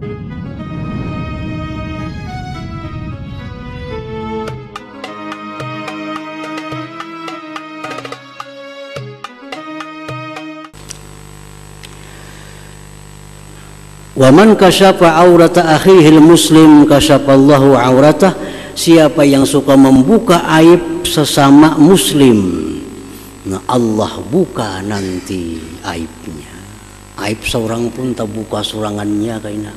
Wa man kasyafa aurata akhihil muslim kasyafallahu auratah. Siapa yang suka membuka aib sesama muslim, nah Allah buka nanti aibnya. Aib seorang pun tak buka surangannya kayaknya.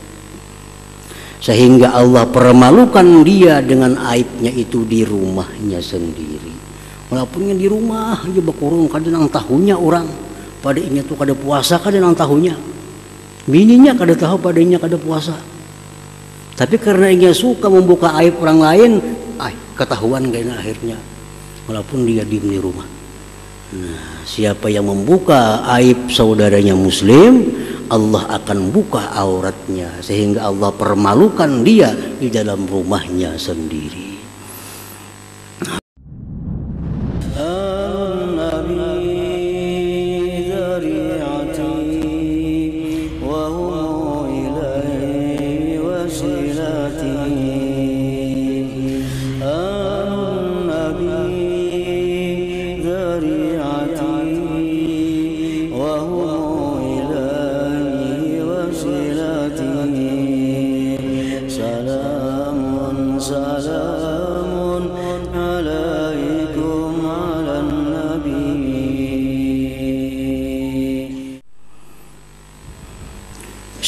Sehingga Allah permalukan dia dengan aibnya itu di rumahnya sendiri. Walaupun di rumah aja berkurung kadang tahunya orang. Padanya tuh kada puasa kadang tahunya. Bininya kada tahu padanya kada puasa. Tapi karena dia suka membuka aib orang lain, ketahuan kayaknya akhirnya. Walaupun dia diem di rumah. Nah, siapa yang membuka aib saudaranya muslim, Allah akan buka auratnya sehingga Allah permalukan dia di dalam rumahnya sendiri.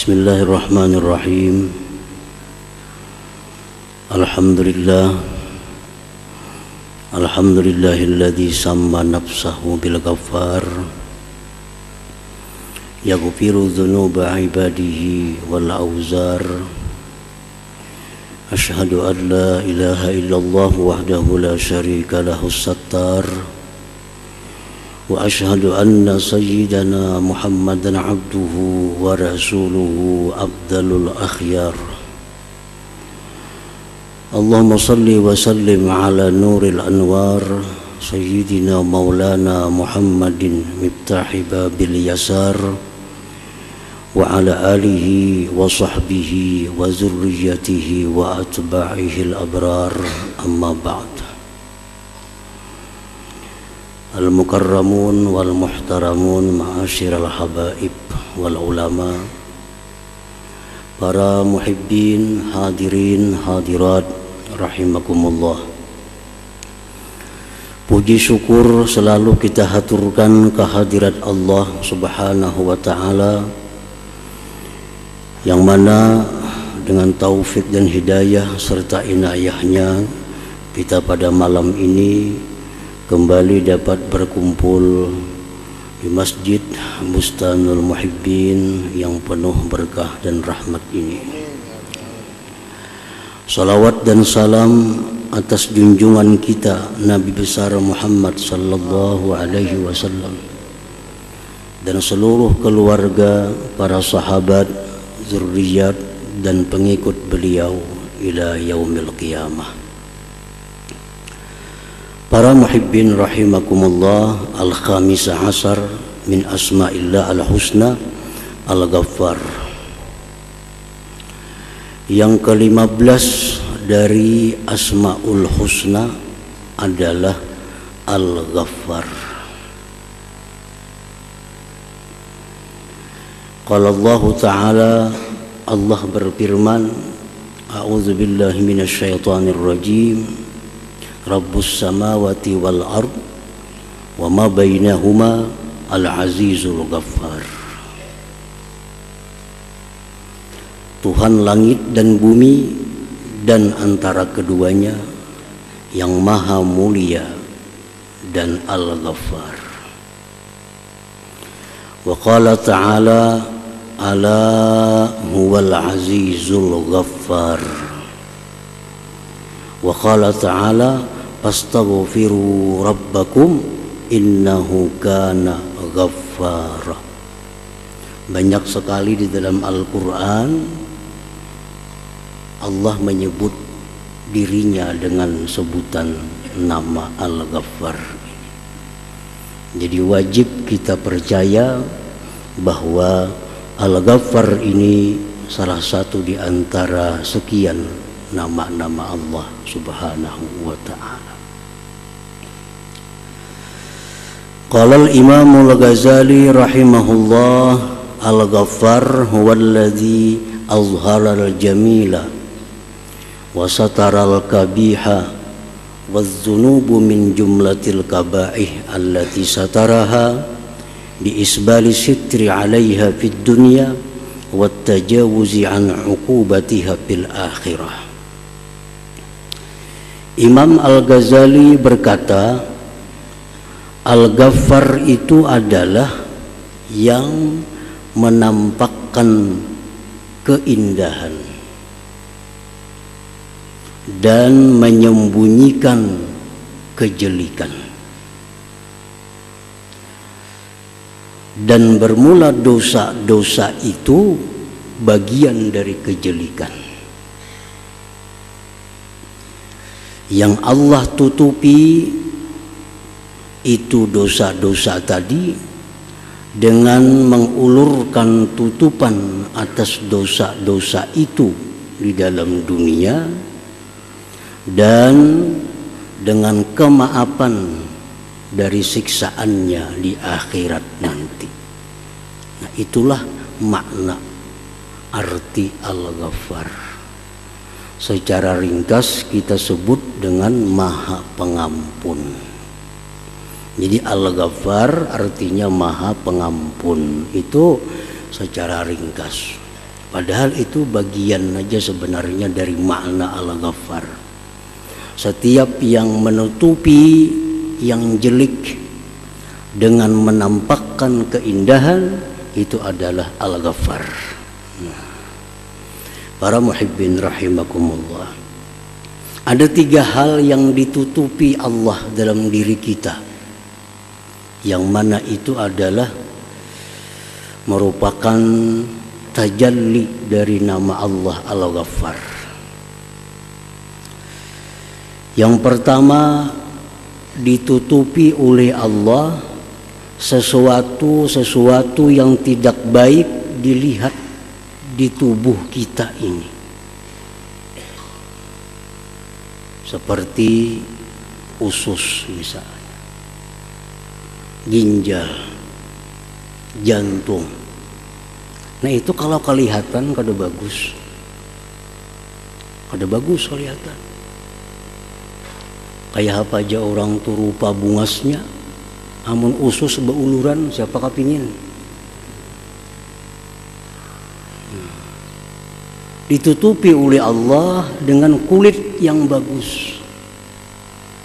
Bismillahirrahmanirrahim. Alhamdulillahilladzi samma nafsahu bil ghaffar yaghfiru dzunuba ibadihi wal auzar. Asyhadu an la ilaha illallah wahdahu la syarika lahu sattar. Wa asyhadu anna sayyidana Muhammadan abduhu wa rasuluhu afdalul akhyar. Allahumma salli wa sallim ala nuril anwar sayyidina maulana Muhammadin miftahi babil yasar wa ala alihi wa sahbihi wa zurriyatihi wa atba'ihi al-abrar, amma ba'd. Al-mukarramun wal muhtaramun ma'asyiral habaib wal ulama, para muhibbin, hadirin, hadirat rahimakumullah. Puji syukur selalu kita haturkan kehadirat Allah Subhanahu wa ta'ala, yang mana dengan taufik dan hidayah serta inayahnya kita pada malam ini kembali dapat berkumpul di Masjid Bustanul Muhibbin yang penuh berkah dan rahmat ini. Salawat dan salam atas junjungan kita Nabi besar Muhammad sallallahu alaihi wasallam dan seluruh keluarga, para sahabat, zurriyat dan pengikut beliau ila yaumil qiyamah. Para muhibbin rahimakumullah, al-khamisah asar min asma'illah al-husna al-ghaffar. Yang ke-15 dari asma'ul husna adalah al-ghaffar. Qala Allah Ta'ala, Allah berfirman, a'udzu billahi minasyaitonir rajim. Rabbus samawati wal ard wa ma bainahuma al-azizul ghaffar. Tuhan langit dan bumi dan antara keduanya yang maha mulia dan al-ghaffar. Wa qala ta'ala ala huwal azizul ghaffar. Wa qala ta'ala astaghfiru rabbakum innahu kana ghaffara. Banyak sekali di dalam Al-Quran Allah menyebut dirinya dengan sebutan nama Al-Ghaffar. Jadi wajib kita percaya bahwa Al-Ghaffar ini salah satu di antara sekian nama-nama Allah Subhanahu wa ta'ala. Qala al-Imam al-Ghazali rahimahullah, al-Ghaffar huwa alladhi azhara al-jamila wa satara al-kabiha والذنوب من جملة الكبائح التي سترها بإسبال الستر عليها في الدنيا والتجاوز عن عقوبتها في الآخرة. Imam Al-Ghazali berkata, Al-Ghaffar itu adalah yang menampakkan keindahan dan menyembunyikan kejelikan. Dan bermula dosa-dosa itu bagian dari kejelikan. Yang Allah tutupi itu dosa-dosa tadi dengan mengulurkan tutupan atas dosa-dosa itu di dalam dunia, dan dengan kemaafan dari siksaannya di akhirat nanti. Nah, itulah makna arti Al-Ghaffar. Secara ringkas kita sebut dengan Maha Pengampun. Jadi Al-Ghaffar artinya Maha Pengampun, itu secara ringkas. Padahal itu bagian aja sebenarnya dari makna Al-Ghaffar. Setiap yang menutupi yang jelek dengan menampakkan keindahan itu adalah Al-Ghaffar. Para muhibbin rahimakumullah, ada 3 hal yang ditutupi Allah dalam diri kita, yang mana itu adalah merupakan tajalli dari nama Allah Al-Ghaffar. Yang pertama, ditutupi oleh Allah sesuatu yang tidak baik dilihat di tubuh kita ini, seperti usus misalnya, ginjal, jantung. Nah, itu kalau kelihatan kada bagus kelihatan. Kayak apa aja orang tuh rupa bungasnya, amun usus beuluran, siapa kepingin? Ditutupi oleh Allah dengan kulit yang bagus.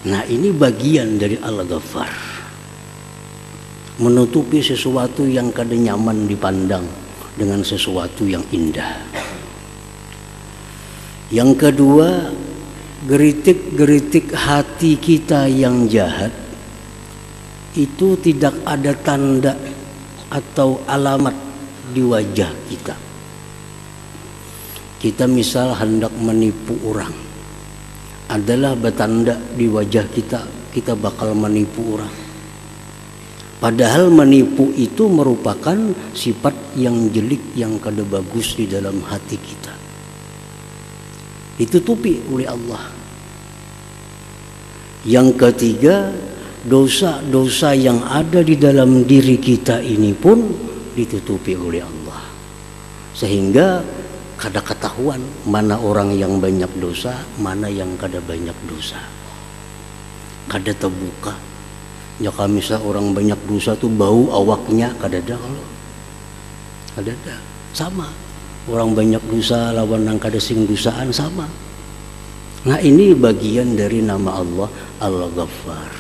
Nah, ini bagian dari Al-Ghaffar, menutupi sesuatu yang kada nyaman dipandang dengan sesuatu yang indah. Yang kedua, geritik-geritik hati kita yang jahat itu tidak ada tanda atau alamat di wajah kita. Kita misal hendak menipu orang, adalah bertanda di wajah kita bakal menipu orang. Padahal menipu itu merupakan sifat yang jelek, yang kada bagus di dalam hati kita. Ditutupi oleh Allah. Yang ketiga, dosa-dosa yang ada di dalam diri kita ini pun ditutupi oleh Allah, sehingga kada ketahuan mana orang yang banyak dosa, mana yang kada banyak dosa. Kada terbuka. Ya, kalau misal orang banyak dosa tuh bau awaknya kada ada, kalau kada ada. Sama. Orang banyak dosa lawan nang kada sing dosaan sama. Nah, ini bagian dari nama Allah Al-Ghaffar.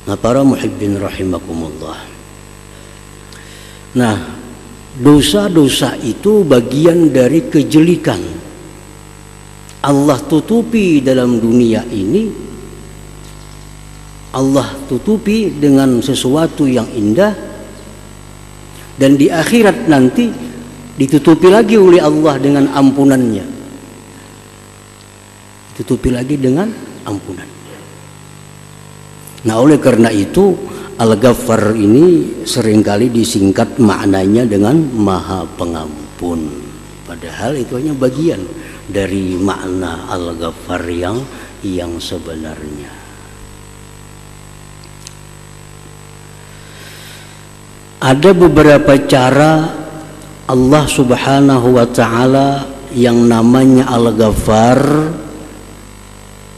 Nah, para muhibbin rahimakumullah. Nah, dosa-dosa itu bagian dari kejelikan. Allah tutupi dalam dunia ini, Allah tutupi dengan sesuatu yang indah, dan di akhirat nanti ditutupi lagi oleh Allah dengan ampunannya. Ditutupi lagi dengan ampunan. Nah, oleh karena itu Al-Ghaffar ini seringkali disingkat maknanya dengan Maha Pengampun. ampun. Padahal itu hanya bagian dari makna Al-Ghaffar yang sebenarnya. Ada beberapa cara Allah Subhanahu wa ta'ala yang namanya Al-Ghaffar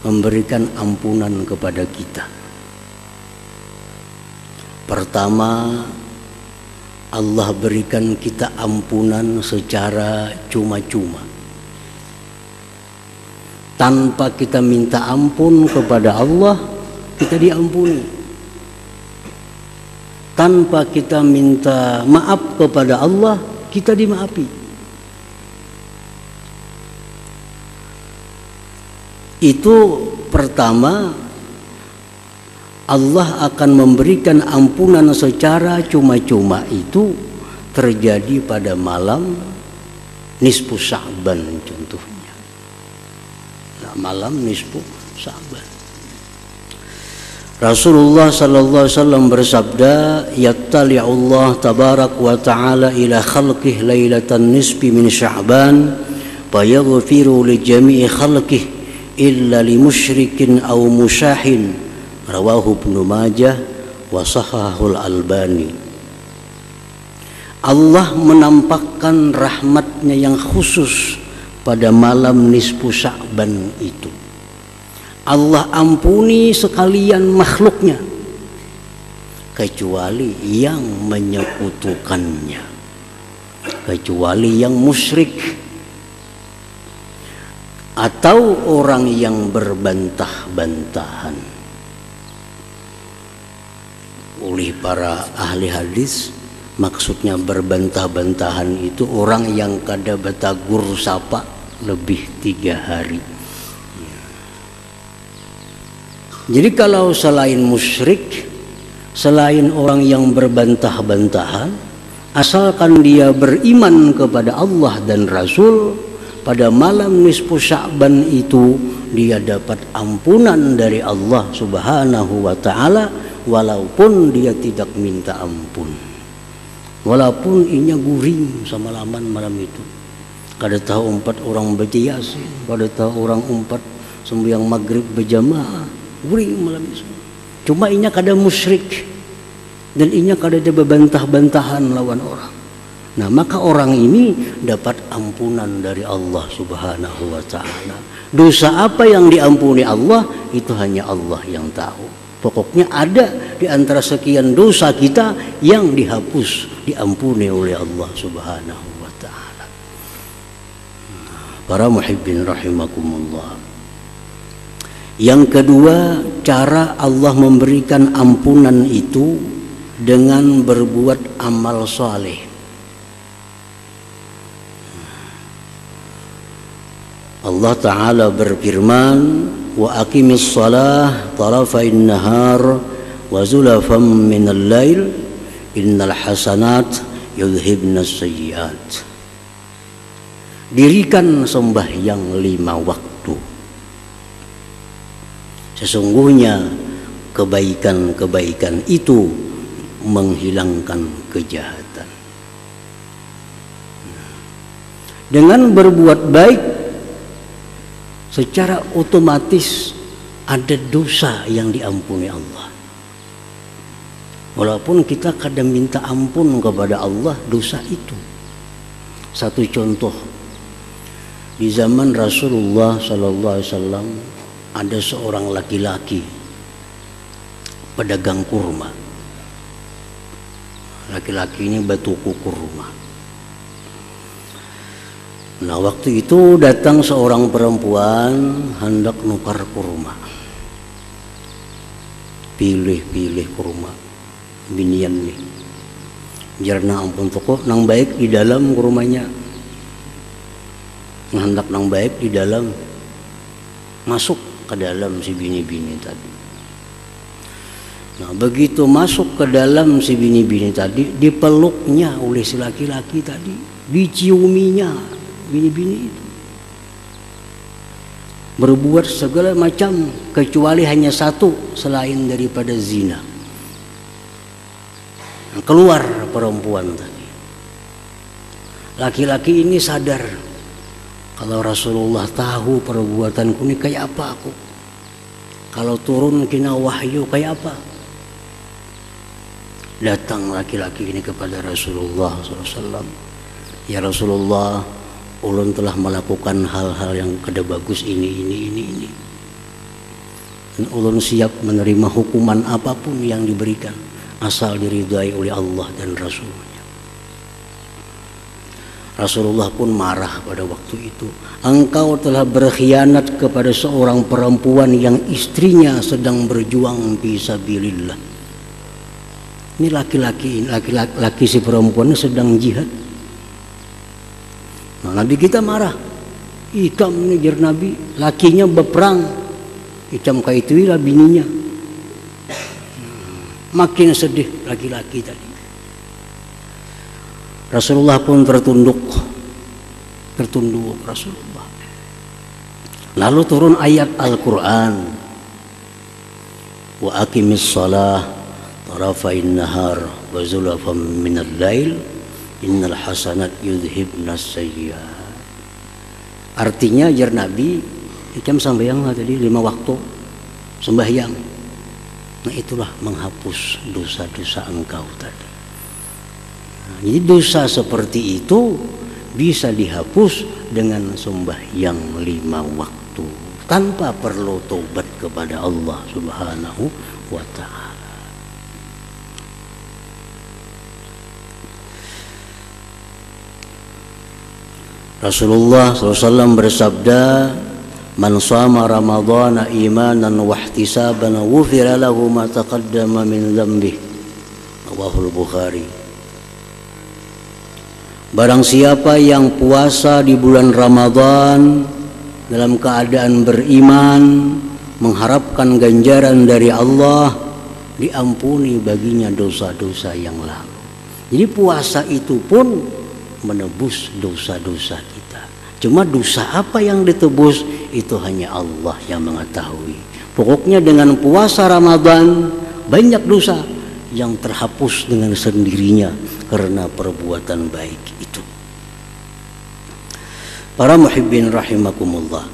memberikan ampunan kepada kita. Pertama, Allah berikan kita ampunan secara cuma-cuma. Tanpa kita minta ampun kepada Allah, kita diampuni. Tanpa kita minta maaf kepada Allah, kita dimaafi. Itu pertama, Allah akan memberikan ampunan secara cuma-cuma. Itu terjadi pada malam nisfu Sya'ban contohnya. Nah, malam nisfu Sya'ban. Rasulullah sallallahu alaihi wasallam bersabda, "Yattali'ullah tabarak wa ta'ala ila khalqihi lailatan nisfi min Sya'ban, fayaghfiru li jami'i khalqihi illa li musyrikin aw musyahin." Rawahu Ibnu Majah wa sahahul Albani. Allah menampakkan rahmatnya yang khusus pada malam nisfu Sya'ban itu. Allah ampuni sekalian makhluknya kecuali yang menyekutukannya, kecuali yang musyrik atau orang yang berbantah-bantahan. Oleh para ahli hadis, maksudnya berbantah-bantahan itu orang yang kada batagur sapa lebih 3 hari. Jadi kalau selain musyrik, selain orang yang berbantah-bantahan, asalkan dia beriman kepada Allah dan Rasul, pada malam nisfu Sya'ban itu dia dapat ampunan dari Allah Subhanahu wa ta'ala, walaupun dia tidak minta ampun, walaupun inya guring sama laman malam itu. Kada tahu 4 orang baca Yasin, kada tahu orang 4 sembahyang maghrib berjamaah, guring malam itu. Cuma inya kada musyrik dan inya kada ada bebantah-bantahan lawan orang. Nah, maka orang ini dapat ampunan dari Allah Subhanahu wa ta'ala. Dosa apa yang diampuni Allah itu hanya Allah yang tahu. Pokoknya ada di antara sekian dosa kita yang dihapus, diampuni oleh Allah Subhanahu wa ta'ala. Para muhibbin rahimakumullah. Yang kedua, cara Allah memberikan ampunan itu dengan berbuat amal saleh. Allah Ta'ala berfirman, wa aqimis salah tarafain nahar wa zulafam minal lail innal hasanat yudhibnas sayyiat. Dirikan sembahyang 5 waktu. Sesungguhnya kebaikan-kebaikan itu menghilangkan kejahatan. Dengan berbuat baik, secara otomatis ada dosa yang diampuni Allah. Walaupun kita kadang minta ampun kepada Allah dosa itu. Satu contoh, di zaman Rasulullah sallallahu alaihi wasallam ada seorang laki-laki pedagang kurma. Laki-laki ini batuku kurma. Nah, waktu itu datang seorang perempuan hendak nukar kurma. Pilih kurma binian nih. Jarna ampun toko nang baik di dalam kurmanya. Hendak nang baik di dalam, masuk ke dalam si bini-bini tadi. Nah, begitu masuk ke dalam si bini-bini tadi, dipeluknya oleh si laki-laki tadi, diciuminya bini-bini itu, berbuat segala macam kecuali hanya satu selain daripada zina. Keluar perempuan tadi, Laki-laki ini sadar, kalau Rasulullah tahu perbuatanku ini kayak apa aku, kalau turun kena wahyu kayak apa. Datang laki-laki ini kepada Rasulullah SAW. Ya Rasulullah, ulun telah melakukan hal-hal yang kada bagus ini. Dan ulun siap menerima hukuman apapun yang diberikan, asal diridai oleh Allah dan Rasul-Nya. Rasulullah pun marah pada waktu itu. Engkau telah berkhianat kepada seorang perempuan yang istrinya sedang berjuang fisabilillah. Ini laki-laki si perempuan sedang jihad. Nah, Nabi kita marah. Ikam ngejar Nabi, lakinya berperang. Ikam kaitulah bininya. Makin sedih laki-laki tadi. Rasulullah pun tertunduk Rasulullah. Lalu turun ayat Al-Quran, wa aqimis shalah tarafain nahar wa zulafam minal lail innal hasanat yudhibnas sayyi'at. Artinya jar Nabi, ikam sembahyang tadi 5 waktu sembahyang. Nah itulah menghapus dosa-dosa engkau tadi. Jadi dosa seperti itu bisa dihapus dengan sembahyang 5 waktu tanpa perlu taubat kepada Allah Subhanahu wa ta'ala. Rasulullah SAW bersabda, man shama ramadhana imanan wa ihtisaban ghufira lahu ma taqaddama min dhanbihi. Rawahul Bukhari. Barang siapa yang puasa di bulan Ramadan dalam keadaan beriman, mengharapkan ganjaran dari Allah, diampuni baginya dosa-dosa yang lalu. Jadi puasa itu pun menebus dosa-dosa kita. Cuma dosa apa yang ditebus itu hanya Allah yang mengetahui. Pokoknya dengan puasa Ramadan banyak dosa yang terhapus dengan sendirinya karena perbuatan baik itu. Para muhibbin rahimakumullah.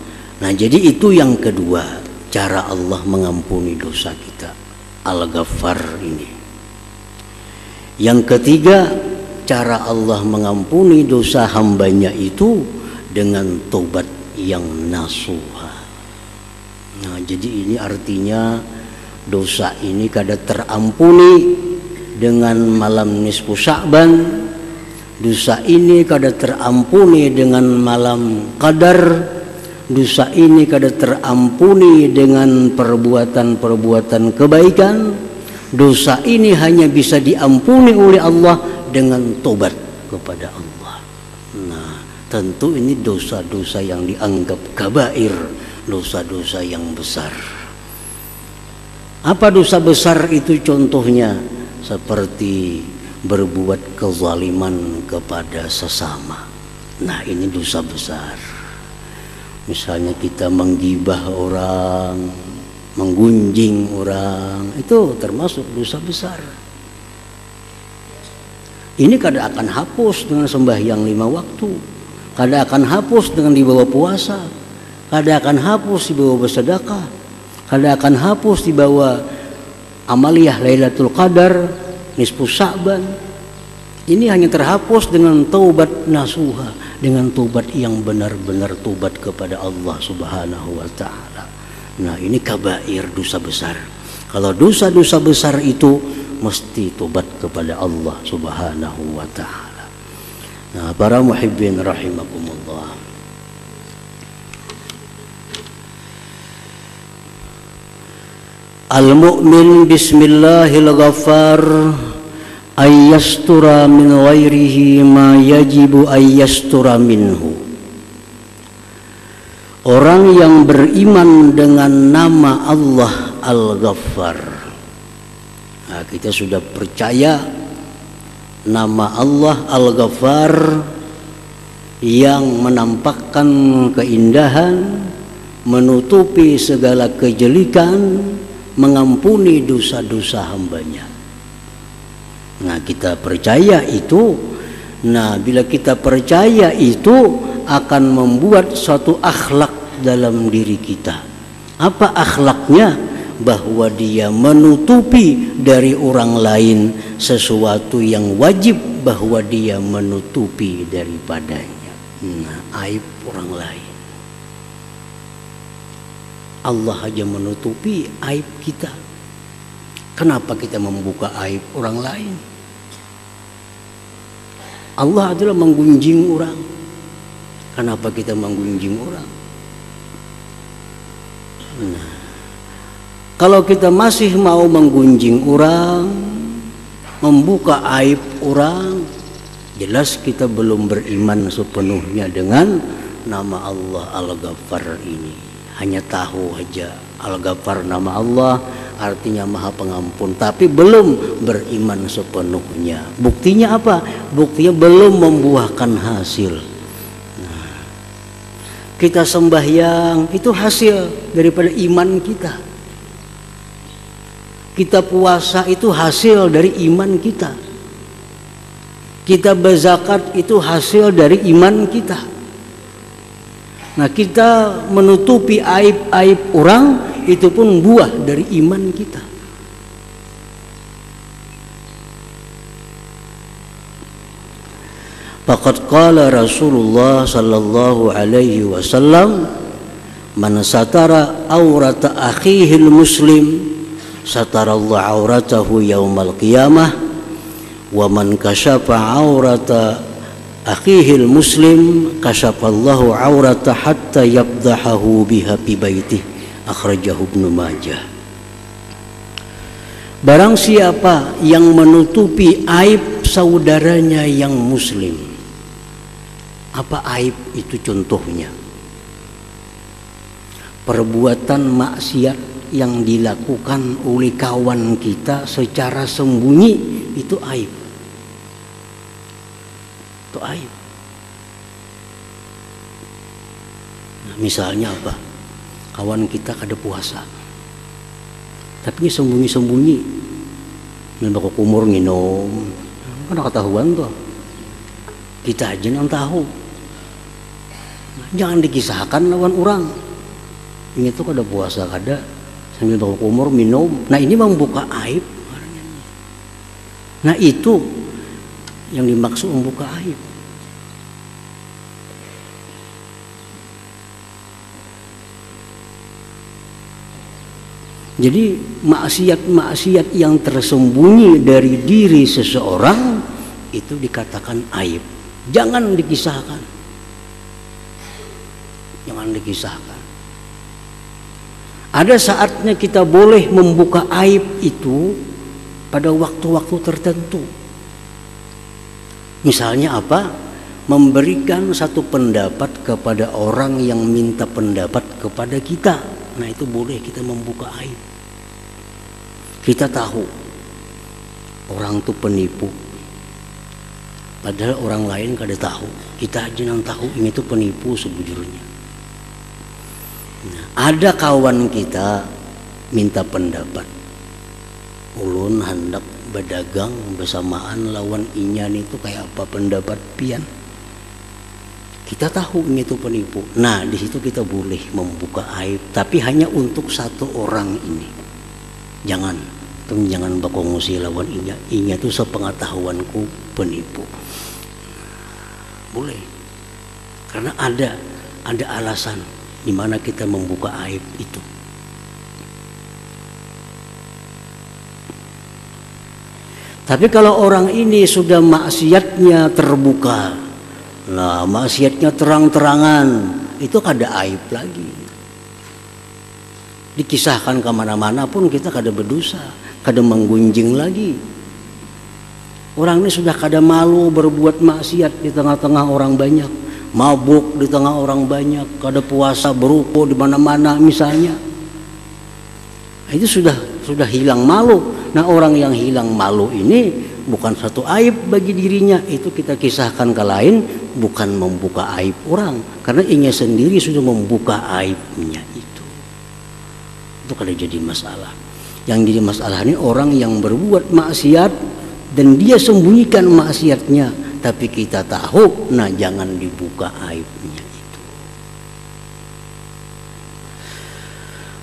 Nah, jadi itu yang kedua, cara Allah mengampuni dosa kita, Al-Ghaffar ini. Yang ketiga, cara Allah mengampuni dosa hambanya itu dengan taubat yang nasuha. Nah, jadi ini artinya dosa ini kada terampuni dengan malam nisfu Sya'ban. Dosa ini kada terampuni dengan malam Qadar. Dosa ini kada terampuni dengan perbuatan-perbuatan kebaikan. Dosa ini hanya bisa diampuni oleh Allah dengan tobat kepada Allah. Nah, tentu ini dosa-dosa yang dianggap kabair, dosa-dosa yang besar. Apa dosa besar itu contohnya? Seperti berbuat kezaliman kepada sesama. Nah, ini dosa besar. Misalnya kita menggibah orang, menggunjing orang, itu termasuk dosa besar. Ini kada akan hapus dengan sembahyang 5 waktu, kada akan hapus dengan dibawa puasa, kada akan hapus dibawa bersedekah, kada akan hapus dibawa amaliyah Lailatul Qadar, nisfu Sya'ban. Ini hanya terhapus dengan taubat nasuha, dengan taubat yang benar-benar taubat kepada Allah Subhanahu wa ta'ala. Nah, ini kabair, dosa besar. Kalau dosa-dosa besar itu mesti taubat kepada Allah Subhanahu wa ta'ala. Nah, para muhibbin rahimakumullah. Al-mu'min bismillahil ghaffar ayyastura min ghairihi ma yajibu ayyastura minhu. Orang yang beriman dengan nama Allah Al-Ghaffar. Nah, kita sudah percaya nama Allah Al-Ghaffar yang menampakkan keindahan, menutupi segala kejelekan, mengampuni dosa-dosa hambanya. Nah, kita percaya itu Nah, bila kita percaya itu akan membuat suatu akhlak dalam diri kita. Apa akhlaknya? Bahwa dia menutupi dari orang lain sesuatu yang wajib bahwa dia menutupi daripadanya. Nah, aib orang lain. Allah aja menutupi aib kita. Kenapa kita membuka aib orang lain? Allah adalah menggunjing orang. Kenapa kita menggunjing orang? Nah, kalau kita masih mau menggunjing orang, membuka aib orang, jelas kita belum beriman sepenuhnya dengan nama Allah Al-Ghaffar ini. Hanya tahu aja Al-Ghaffar nama Allah artinya Maha Pengampun, tapi belum beriman sepenuhnya. Buktinya apa? Buktinya belum membuahkan hasil. Nah, kita sembahyang itu hasil daripada iman kita. Kita puasa itu hasil dari iman kita. Kita berzakat itu hasil dari iman kita. Nah, kita menutupi aib-aib orang itu pun buah dari iman kita. Faqad qala Rasulullah sallallahu alaihi wasallam, man satara aurata akhihil muslim satarallahu auratahu yaumal qiyamah wa man kashafa aurata akhihil muslim kasyafallahu aurata hatta yabdahahu biha fi baitih, akhrajahu Ibnu Majah. Barang siapa yang menutupi aib saudaranya yang muslim. Apa aib itu contohnya? Perbuatan maksiat yang dilakukan oleh kawan kita secara sembunyi itu aib. Itu aib. Nah, misalnya apa? Kawan kita kada puasa, tapi ini sembunyi-sembunyi, minum kumur minum, kan ketahuan tuh. Kita aja yang tahu. Nah, jangan dikisahkan lawan orang. Ini tuh kada puasa kada, sambil kumur minum. Nah, ini membuka aib. Nah, itu yang dimaksud membuka aib. Jadi maksiat-maksiat yang tersembunyi dari diri seseorang itu dikatakan aib. Jangan dikisahkan. Jangan dikisahkan. Ada saatnya kita boleh membuka aib itu pada waktu-waktu tertentu. Misalnya apa? Memberikan satu pendapat kepada orang yang minta pendapat kepada kita. Nah, itu boleh kita membuka aib. Kita tahu orang itu penipu, padahal orang lain kada tahu. Kita aja yang tahu ini itu penipu sebujurnya. Nah, ada kawan kita minta pendapat, ulun hendak berdagang bersamaan lawan inyan itu kayak apa pendapat pian. Kita tahu ini itu penipu. Nah, di situ kita boleh membuka aib, tapi hanya untuk satu orang ini. Jangan berkongsi lawan inya. Inya itu sepengetahuanku penipu. Boleh. Karena ada alasan di mana kita membuka aib itu. Tapi kalau orang ini sudah maksiatnya terbuka, nah maksiatnya terang-terangan, itu kada aib lagi. Dikisahkan kemana-mana pun kita kada berdosa, kada menggunjing lagi. Orang ini sudah kada malu berbuat maksiat di tengah-tengah orang banyak, mabuk di tengah orang banyak, kada puasa berukuk di mana-mana misalnya. Itu sudah hilang malu. Nah, orang yang hilang malu ini bukan satu aib bagi dirinya, itu kita kisahkan ke lain, bukan membuka aib orang, karena inya sendiri sudah membuka aibnya itu kada jadi masalah. Yang jadi masalah ini orang yang berbuat maksiat dan dia sembunyikan maksiatnya, tapi kita tahu, nah jangan dibuka aibnya itu.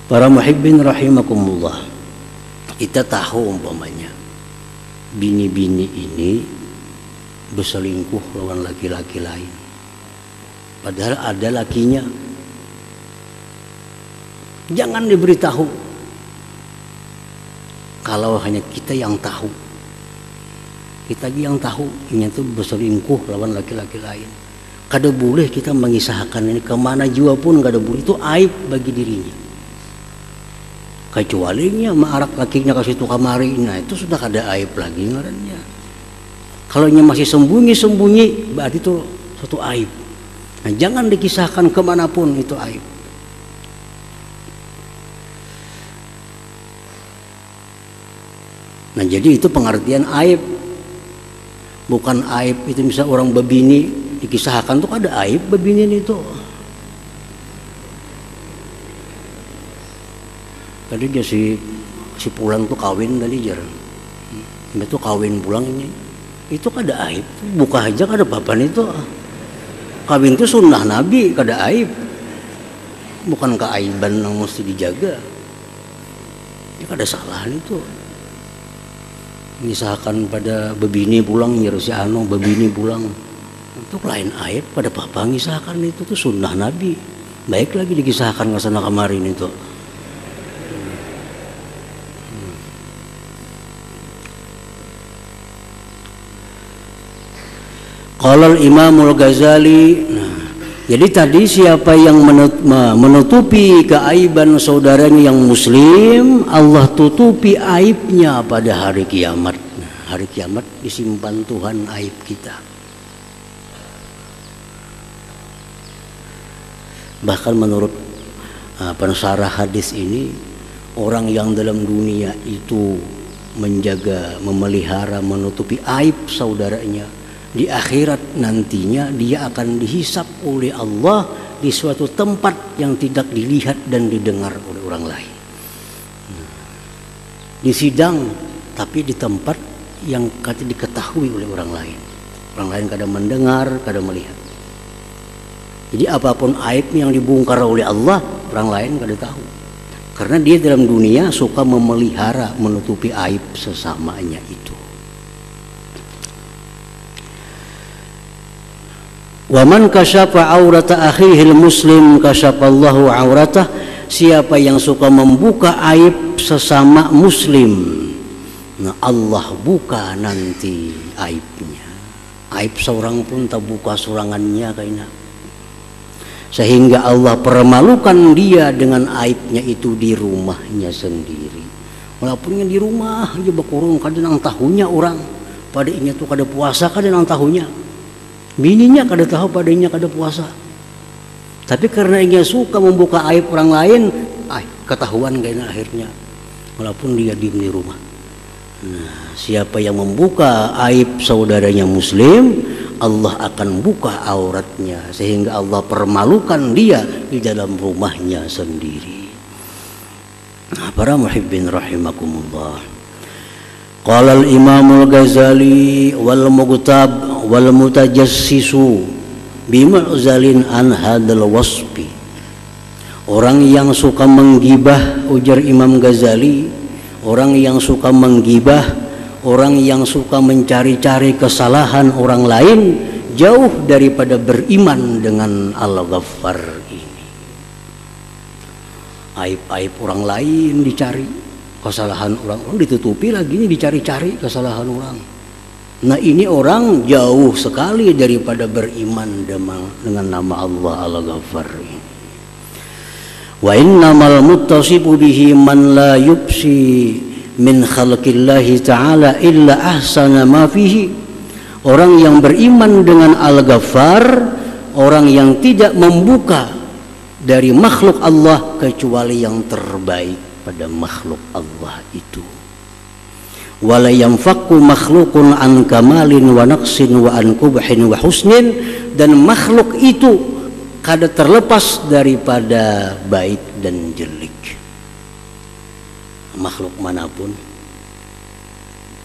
Para muhibbin rahimakumullah, kita tahu umpamanya bini-bini ini berselingkuh lawan laki-laki lain, padahal ada lakinya. Jangan diberitahu. Kalau hanya kita yang tahu, kita yang tahu ini tuh berselingkuh lawan laki-laki lain, kada boleh kita mengisahkan ini kemana jua pun, kada boleh. Itu aib bagi dirinya. Kecuali maarak lakinya kasih tu kamari, nah itu sudah kada aib lagi ngarannya. Kalau masih sembunyi-sembunyi, berarti itu suatu aib. Nah, jangan dikisahkan kemanapun, itu aib. Nah, jadi itu pengertian aib. Bukan aib itu bisa orang bebini dikisahkan tuh ada aib bebini itu. Tadi dia si pulang tuh kawin tadi jarang. Itu kawin pulang ini. Itu kada aib, buka aja kada apa-apa itu. Kawin itu sunnah Nabi, kada aib. Bukan keaiban yang mesti dijaga. Ya kada salah itu. Misalkan pada bebini pulang nyuruh si anu bebini pulang, itu lain aib, pada apa ngisahkan itu tuh sunnah Nabi. Baik lagi dikisahkan ke sana kemarin itu. Qala al-Imamul Ghazali. Nah, jadi tadi siapa yang menutupi keaiban saudaranya yang muslim, Allah tutupi aibnya pada hari kiamat. Nah, hari kiamat disimpan Tuhan aib kita. Bahkan menurut pensarah hadis ini, orang yang dalam dunia itu menjaga, memelihara, menutupi aib saudaranya, di akhirat nantinya dia akan dihisap oleh Allah di suatu tempat yang tidak dilihat dan didengar oleh orang lain. Di sidang, tapi di tempat yang kada diketahui oleh orang lain. Orang lain kada mendengar, kada melihat. Jadi apapun aib yang dibongkar oleh Allah, orang lain kada tahu. Karena dia dalam dunia suka memelihara, menutupi aib sesamanya itu. Wa man kasyafa aurata akhihil muslim kasyafallahu auratah. Siapa yang suka membuka aib sesama muslim, nah Allah buka nanti aibnya. Aib seorang pun tak buka surangannya kayaknya. Sehingga Allah permalukan dia dengan aibnya itu di rumahnya sendiri. Walaupun di rumah aja bakurung kada nang tahunya orang. Pada inya tuh kada puasa kada nang tahunya. Bininya kada tahu, padanya kada puasa. Tapi karena dia suka membuka aib orang lain, ketahuan kayaknya akhirnya. Walaupun dia diam di rumah. Nah, siapa yang membuka aib saudaranya muslim, Allah akan buka auratnya sehingga Allah permalukan dia di dalam rumahnya sendiri. Nah, para muhibbin rahimakumullah. Qala al-Imamul Ghazali wal mughtab wal mutajassisu bimu'zalin an hadal wasfi. Orang yang suka menggibah, ujar Imam Ghazali, orang yang suka menggibah, orang yang suka mencari-cari kesalahan orang lain, jauh daripada beriman dengan Al-Ghaffar ini. Aib-aib orang lain dicari, kesalahan orang ditutupi, lagi ini dicari-cari kesalahan orang. Nah, ini orang jauh sekali daripada beriman dengan nama Allah Al-Ghaffar ini. Wa innamal muttasifu bihi man la yubsi min khalqillahi ta'ala illa ahsana ma fihi. Orang yang beriman dengan Al-Ghaffar, orang yang tidak membuka dari makhluk Allah kecuali yang terbaik pada makhluk Allah itu. Wala yanfaqu makhluqun an kamalin wa naqsin wa an qubhin wa husnin. Dan makhluk itu kada terlepas daripada baik dan jelek. Makhluk manapun,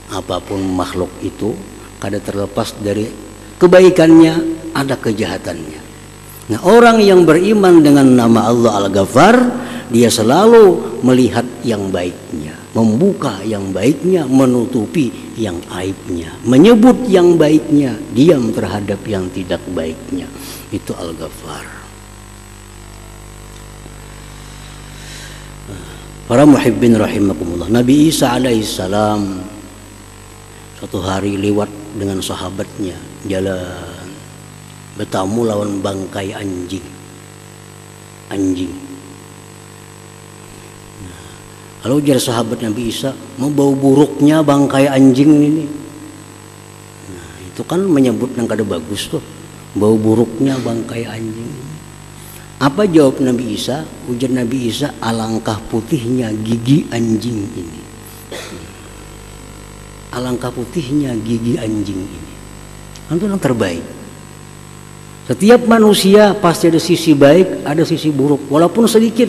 apapun makhluk itu kada terlepas dari kebaikannya, ada kejahatannya. Nah, orang yang beriman dengan nama Allah Al-Ghaffar, dia selalu melihat yang baiknya, membuka yang baiknya, menutupi yang aibnya, menyebut yang baiknya, diam terhadap yang tidak baiknya. Itu Al-Ghaffar. Para muhibbin rahimakumullah, Nabi Isa alaihissalam suatu hari lewat dengan sahabatnya jalan, bertamu lawan bangkai anjing. Kalau ujar sahabat Nabi Isa, mau bau buruknya bangkai anjing ini. Nah, itu kan menyebut yang kada bagus tuh, bau buruknya bangkai anjing. Apa jawab Nabi Isa? Ujar Nabi Isa, alangkah putihnya gigi anjing ini. Alangkah putihnya gigi anjing ini. Itu yang terbaik. Setiap manusia pasti ada sisi baik, ada sisi buruk, walaupun sedikit.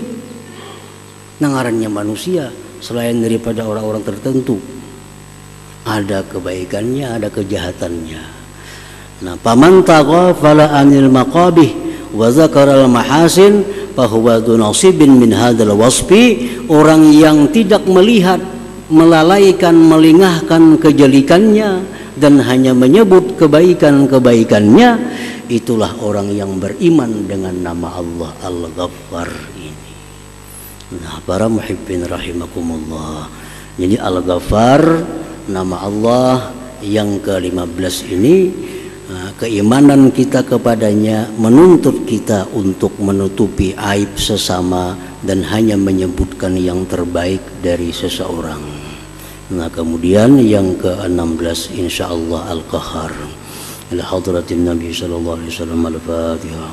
Nangarannya manusia selain daripada orang-orang tertentu, ada kebaikannya, ada kejahatannya. Nah, paman taghafala anil maqabih wa zakara al mahasin fa huwa dunasibin min hadzal wasfi. Orang yang tidak melihat, melalaikan, melingahkan kejelikannya dan hanya menyebut kebaikan-kebaikannya, itulah orang yang beriman dengan nama Allah Al-Ghaffar ini. Nah, para muhibbin rahimakumullah, jadi Al-Ghaffar, nama Allah yang ke-15 ini, keimanan kita kepadanya menuntut kita untuk menutupi aib sesama dan hanya menyebutkan yang terbaik dari seseorang. Nah, kemudian yang ke-16 insyaallah Al-Qahhar. Ila hadratin Nabi sallallahu alaihi wasallam. Al-Fatihah.